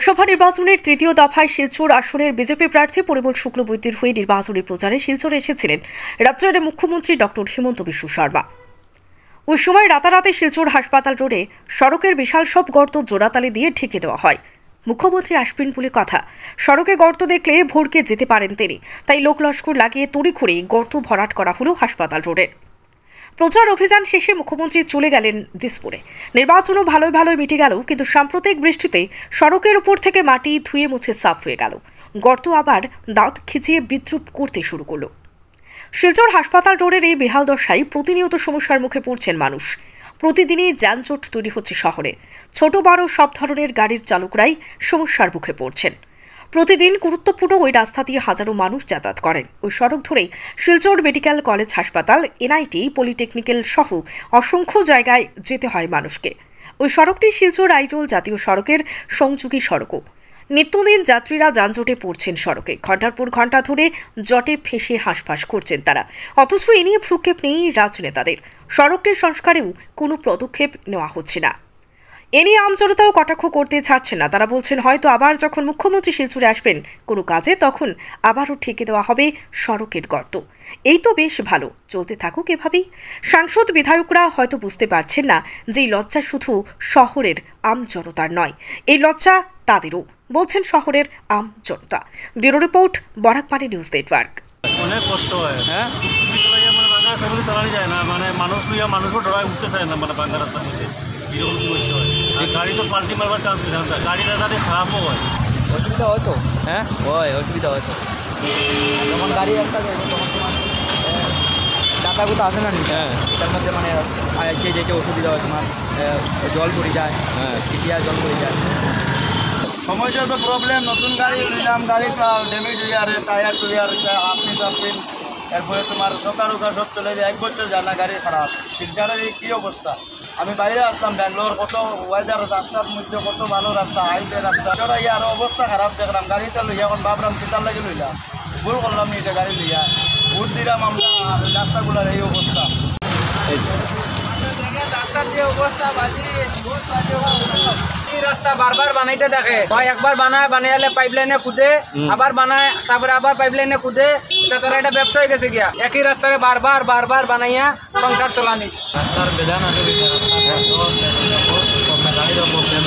লোকসভা নির্বাচনের তৃতীয় দফায় শিলচর আসনের বিজেপি প্রার্থী পরিমল শুক্লবৈদ্যের হয়ে নির্বাচনী প্রচারে শিলচরে এসেছিলেন রাজ্যের মুখ্যমন্ত্রী ডক্টর হিমন্ত বিশ্ব শর্মা। ওই সময় রাতারাতি শিলচর হাসপাতাল রোডে সড়কের বিশাল সব গর্ত জোড়াতালি দিয়ে ঢেকে দেওয়া হয়। মুখ্যমন্ত্রী আসবেন বলে কথা, সড়কে গর্ত দেখলে ভড়কে যেতে পারেন তিনি, তাই লোকলস্কর লাগিয়ে তড়িঘড়ি গর্ত ভরাট করা হলো হাসপাতাল রোডে। প্রচার অভিযান শেষে মুখ্যমন্ত্রী চলে গেলেন দিসপুরে। নির্বাচনও ভালোই মিটে গেল, কিন্তু সাম্প্রতিক বৃষ্টিতে সড়কের উপর থেকে মাটি ধুয়ে মুছে সাফ হয়ে গেল। গর্ত আবার দাঁত খিচিয়ে বিদ্রুপ করতে শুরু করলো। শিলচর হাসপাতাল রোডের এই বেহাল দশায় প্রতিনিয়ত সমস্যার মুখে পড়ছেন মানুষ। প্রতিদিনই যানজট তৈরি হচ্ছে শহরে। ছোট বড় সব ধরনের গাড়ির চালকরাই সমস্যার মুখে পড়ছেন। প্রতিদিন গুরুত্বপূর্ণ ওই রাস্তা দিয়ে হাজারো মানুষ যাতায়াত করেন। ওই সড়ক ধরেই শিলচর মেডিকেল কলেজ হাসপাতাল, এনআইটি, পলিটেকনিক্যাল সহ অসংখ্য জায়গায় যেতে হয় মানুষকে। ওই সড়কটি শিলচর আইজল জাতীয় সড়কের সংযোগী সড়কও। নিত্যদিন যাত্রীরা যানজটে পড়ছেন সড়কে। ঘণ্টার পর ঘণ্টা ধরে জটে ফেঁসে হাঁসফাঁস করছেন তারা। অথচ এ নিয়ে ভ্রুক্ষেপ নেই রাজনেতাদের। সড়কটির সংস্কারেও কোনো পদক্ষেপ নেওয়া হচ্ছে না। এ নিয়ে আমজনতাও কটাক্ষ করতে ছাড়ছেন না। তারা বলছেন, হয়তো আবার যখন মুখ্যমন্ত্রী শিলচরে আসবেন কোনো কাজে, তখন আবারও ঠেকে দেওয়া হবে সড়কের গর্ত। এই তো বেশ ভালো, চলতে থাকুক এভাবেই। সাংসদ বিধায়করা হয়তো বুঝতে পারছেন না যে এই লজ্জা শুধু শহরের আমজনতার নয়, এই লজ্জা তাদেরও, বলছেন শহরের আমজনতা। Bureau report, Barakbani news network. অনেক কষ্ট হয়, হ্যাঁ, বাংলা রাস্তা চালানো যায় না, মানুষও ডরায় উঠতে চায় না, বাংলা রাস্তার মধ্যে এরকম সমস্যা হয়। আর গাড়ি তো পাল্টি মারবার চান্স নেই, গাড়ি রাস্তাতে খারাপও হয়, অসুবিধা হয়তো, হ্যাঁ হয়, অসুবিধা হয়তো। যখন গাড়ি একটা যায় তখন তোমার ডাকাগুলো আসে না, হ্যাঁ, তার মধ্যে যে যেতে অসুবিধা হয়, তোমার জল পড়ে যায়, হ্যাঁ, চিটিয়া জল পড়ে যায়। সমস্যা তো প্রবলেম, নতুন গাড়ি নিলাম, গাড়িটা ড্যামেজ হয়ে আর টায়ার টুয়ার আপনি এরপরে তোমার সকাল উঠা সব চলে যায়, 1 বছর যায় না, গাড়ি খারাপ। শিলচরের এই কী অবস্থা! আমি বাইরে আসলাম ব্যাঙ্গালোর, কত ওয়েদার, রাস্তার মধ্যে কত ভালো রাস্তা, হাইওয়ে রাস্তা, আরও অবস্থা খারাপ দেখলাম। গাড়িটা লইয়া এখন ভাবলাম চিন্তার লাগে লইলাম, ভুল করলাম নি এটা গাড়ি লইয়া, ভোট দিলাম আমরা, রাস্তাগুলোর এই অবস্থা। রাস্তার যে অবস্থা এই রাস্তা বারবার বানাইতে দেখে, একবার বানাইলে পাইপ লাইনে খুদে, আবার বানায়, তারপরে আবার পাইপ লাইনে খুদে। তারা এটা ব্যবসা হয়ে গেছে গিয়া, একই রাস্তায় বারবার বানাইয়া সংসার চলানি। রাস্তার বেজান আছে, গাড়ির প্রবলেম,